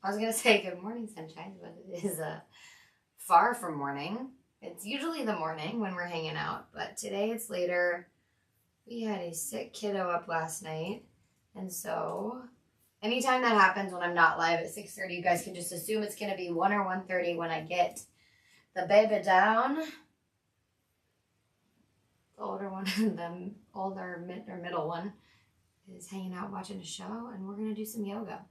I was going to say good morning, sunshine, but it is far from morning. It's usually the morning when we're hanging out, but today it's later. We had a sick kiddo up last night, and so anytime that happens when I'm not live at 6:30, you guys can just assume it's going to be 1 or 1:30 when I get the baby down. The older one, the middle one is hanging out watching a show, and we're going to do some yoga.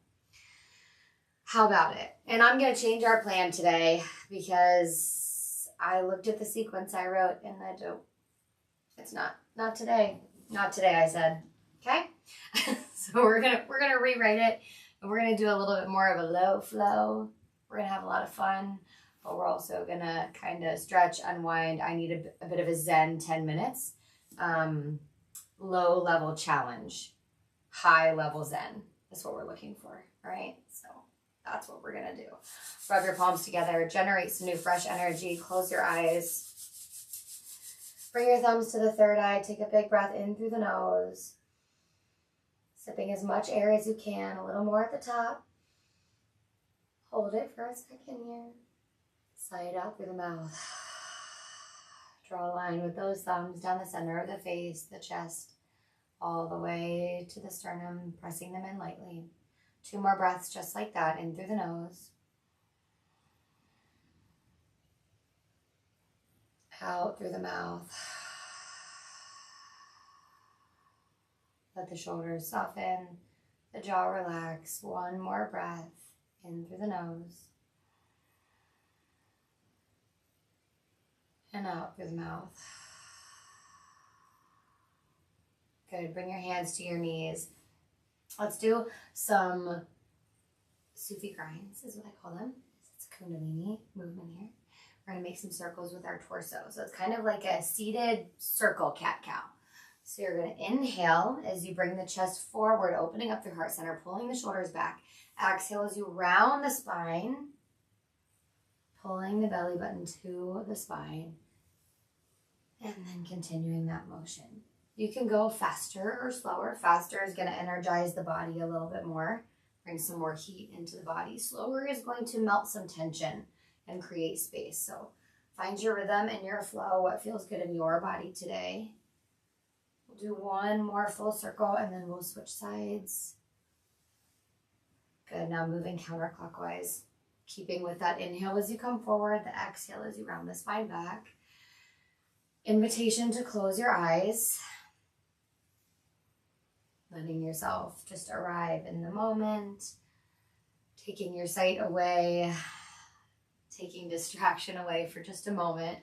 How about it? And I'm going to change our plan today because I looked at the sequence I wrote and it's not today. Not today, I said. Okay? So we're going to rewrite it, and we're going to do a little bit more of a low flow. We're going to have a lot of fun, but we're also going to kind of stretch, unwind. I need a bit of a zen 10 minutes. Low level challenge, high level zen. That's what we're looking for, right? So that's what we're going to do. Rub your palms together, generate some new fresh energy, close your eyes. Bring your thumbs to the third eye, take a big breath in through the nose. Sipping as much air as you can, a little more at the top. Hold it for a second here. Sigh it out through the mouth. Draw a line with those thumbs down the center of the face, the chest, all the way to the sternum, pressing them in lightly. 2 more breaths just like that, in through the nose. Out through the mouth. Let the shoulders soften, the jaw relax. 1 more breath, in through the nose. And out through the mouth. Good, bring your hands to your knees. Let's do some Sufi grinds, is what I call them. It's a Kundalini movement here. We're going to make some circles with our torso. So it's kind of like a seated circle cat-cow. So you're going to inhale as you bring the chest forward, opening up the heart center, pulling the shoulders back. Exhale as you round the spine, pulling the belly button to the spine, and then continuing that motion. You can go faster or slower. Faster is going to energize the body a little bit more, bring some more heat into the body. Slower is going to melt some tension and create space. So find your rhythm and your flow, what feels good in your body today. We'll do 1 more full circle, and then we'll switch sides. Good, now moving counterclockwise. Keeping with that inhale as you come forward, the exhale as you round the spine back. Invitation to close your eyes. Letting yourself just arrive in the moment. Taking your sight away. Taking distraction away for just a moment.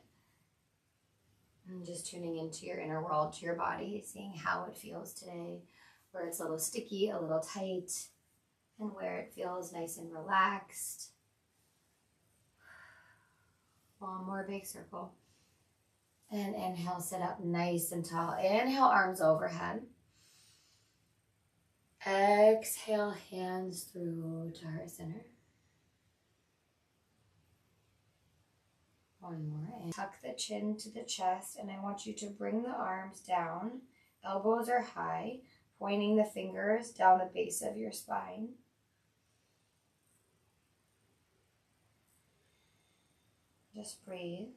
And just tuning into your inner world, to your body. Seeing how it feels today. Where it's a little sticky, a little tight. And where it feels nice and relaxed. 1 more big circle. And inhale, sit up nice and tall. Inhale, arms overhead. Exhale, hands through to heart center. 1 more. And tuck the chin to the chest, and I want you to bring the arms down. Elbows are high, pointing the fingers down the base of your spine. Just breathe.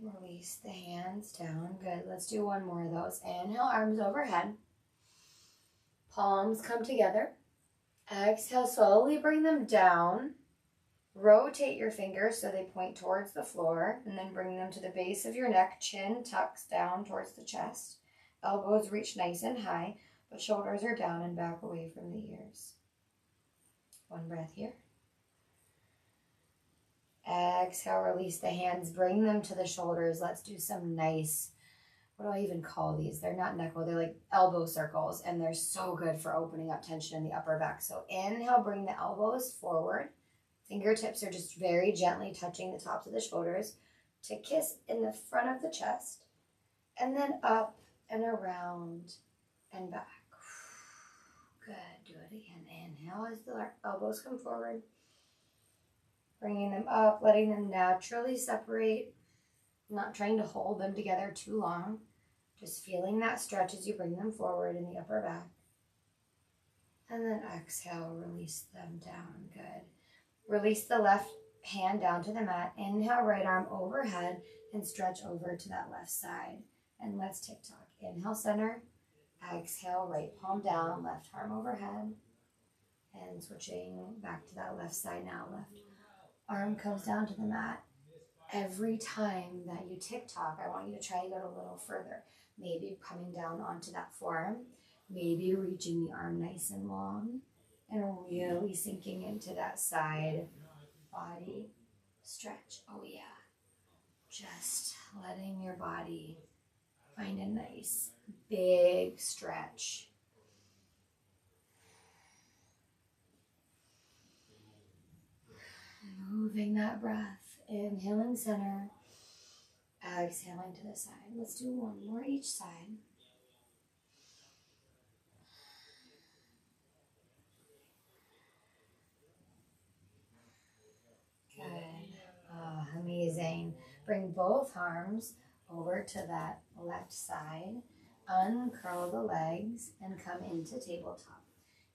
Release the hands down. Good. Let's do 1 more of those. Inhale, arms overhead. Palms come together. Exhale, slowly bring them down. Rotate your fingers so they point towards the floor, and then bring them to the base of your neck. Chin tucks down towards the chest. Elbows reach nice and high, but shoulders are down and back away from the ears. 1 breath here. Exhale, release the hands, bring them to the shoulders. Let's do some nice, what do I even call these? They're not neck roll, they're like elbow circles, and they're so good for opening up tension in the upper back. So inhale, bring the elbows forward. Fingertips are just very gently touching the tops of the shoulders to kiss in the front of the chest, and then up and around and back. Good, do it again. Inhale as the elbows come forward. Bringing them up, letting them naturally separate. Not trying to hold them together too long. Just feeling that stretch as you bring them forward in the upper back. And then exhale, release them down. Good. Release the left hand down to the mat. Inhale, right arm overhead and stretch over to that left side. And let's tick-tock. Inhale, center. Exhale, right palm down, left arm overhead. And switching back to that left side now. Left arm comes down to the mat. Every time that you tick-tock, I want you to try to go a little further. Maybe coming down onto that forearm. Maybe reaching the arm nice and long. And really sinking into that side body stretch. Oh yeah. Just letting your body find a nice big stretch. Moving that breath. Inhaling center. Exhaling to the side. Let's do one more each side. Good. Oh, amazing. Bring both arms over to that left side. Uncurl the legs and come into tabletop.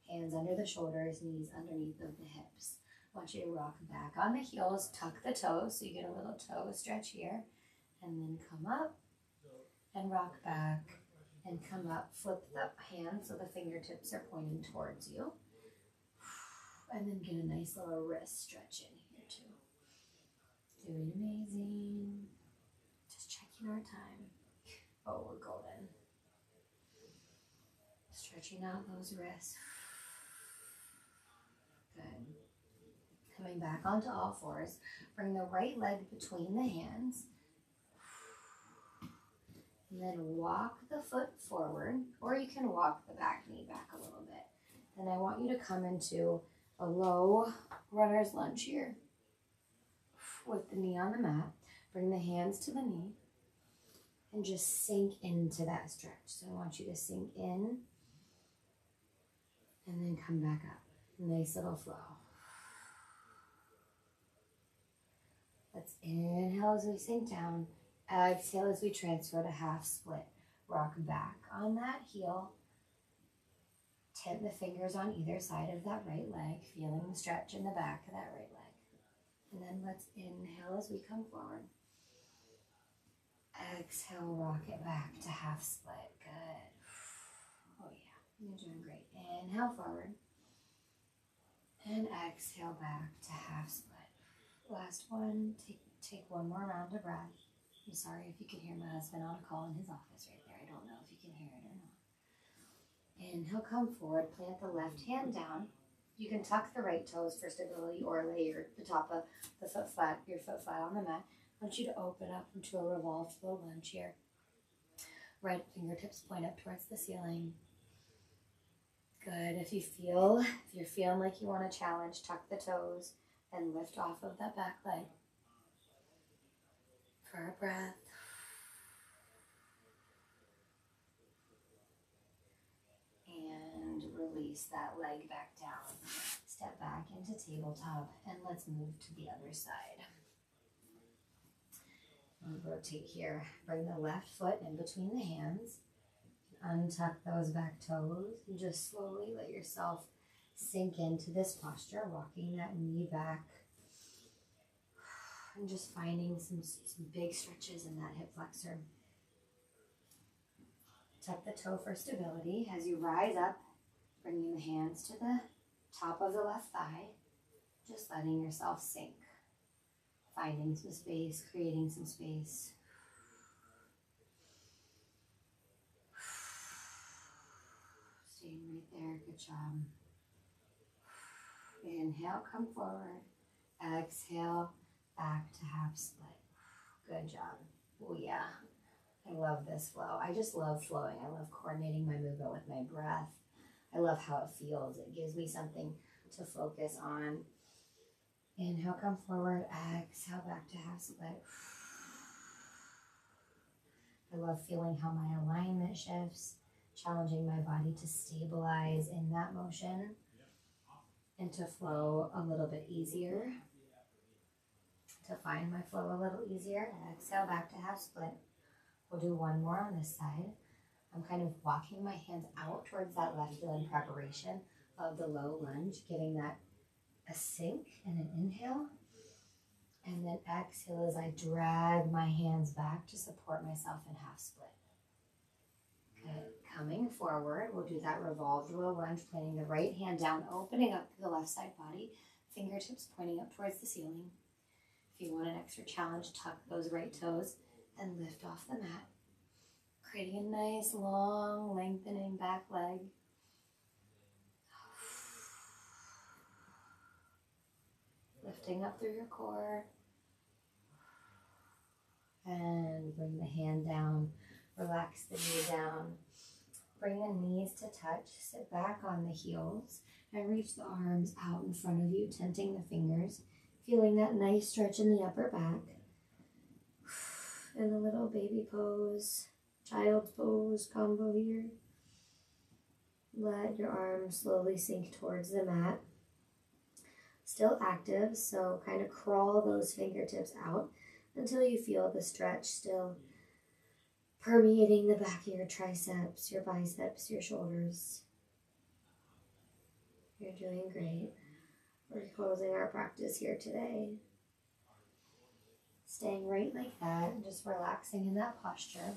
Hands under the shoulders, knees underneath of the hips. I want you to rock back on the heels, tuck the toes so you get a little toe stretch here. And then come up and rock back and come up. Flip the hands so the fingertips are pointing towards you. And then get a nice little wrist stretch in here too. Doing amazing. Just checking our time. Oh, we're golden. Stretching out those wrists. Good. Coming back onto all fours. Bring the right leg between the hands. And then walk the foot forward, or you can walk the back knee back a little bit. Then I want you to come into a low runner's lunge here with the knee on the mat. Bring the hands to the knee and just sink into that stretch. So I want you to sink in and then come back up. Nice little flow. Let's inhale as we sink down. Exhale as we transfer to half split. Rock back on that heel. Tip the fingers on either side of that right leg, feeling the stretch in the back of that right leg. And then let's inhale as we come forward. Exhale, rock it back to half split. Good. Oh yeah, you're doing great. Inhale forward. And exhale back to half split. Last one. Take one more round of breath. I'm sorry if you can hear my husband on a call in his office right there. I don't know if you can hear it or not. Inhale, come forward. Plant the left hand down. You can tuck the right toes for stability or lay the top of the foot flat, your foot flat on the mat. I want you to open up into a revolved low lunge here. Right fingertips point up towards the ceiling. Good. If you're feeling like you want to challenge, tuck the toes and lift off of that back leg. For a breath. And release that leg back down. Step back into tabletop and let's move to the other side. And rotate here. Bring the left foot in between the hands. Untuck those back toes and just slowly let yourself sink into this posture, walking that knee back and just finding some big stretches in that hip flexor. Tuck the toe for stability as you rise up, bringing the hands to the top of the left thigh, just letting yourself sink, finding some space, creating some space. Staying right there, good job. Inhale, come forward. Exhale, back to half split. Good job. Oh yeah, I love this flow. I just love flowing. I love coordinating my movement with my breath. I love how it feels. It gives me something to focus on. Inhale, come forward. Exhale, back to half split. I love feeling how my alignment shifts, challenging my body to stabilize in that motion and to flow a little bit easier, to find my flow a little easier. Exhale, back to half split. We'll do one more on this side. I'm kind of walking my hands out towards that left heel in preparation of the low lunge, giving that a sink and an inhale. And then exhale as I drag my hands back to support myself in half split. Good. Coming forward, we'll do that revolved low lunge, planting the right hand down, opening up the left side body, fingertips pointing up towards the ceiling. If you want an extra challenge, tuck those right toes and lift off the mat, creating a nice long lengthening back leg. Lifting up through your core. And bring the hand down, relax the knee down. Bring the knees to touch, sit back on the heels, and reach the arms out in front of you, tenting the fingers, feeling that nice stretch in the upper back. And a little baby pose, child's pose combo here. Let your arms slowly sink towards the mat. Still active, so kind of crawl those fingertips out until you feel the stretch still permeating the back of your triceps, your biceps, your shoulders. You're doing great. We're closing our practice here today. Staying right like that, just relaxing in that posture.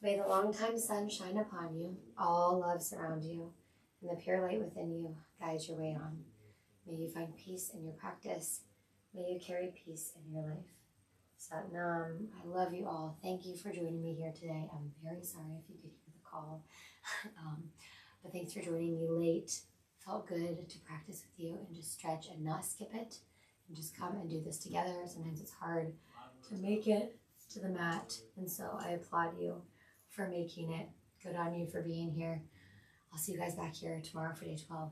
May the long-time sun shine upon you, all love surround you, and the pure light within you guide your way on. May you find peace in your practice. May you carry peace in your life. Sat Nam, I love you all. Thank you for joining me here today. I'm very sorry if you could hear the call. But thanks for joining me late. Felt good to practice with you and just stretch and not skip it. And just come and do this together. Sometimes it's hard to make it to the mat. And so I applaud you for making it. Good on you for being here. I'll see you guys back here tomorrow for day 12.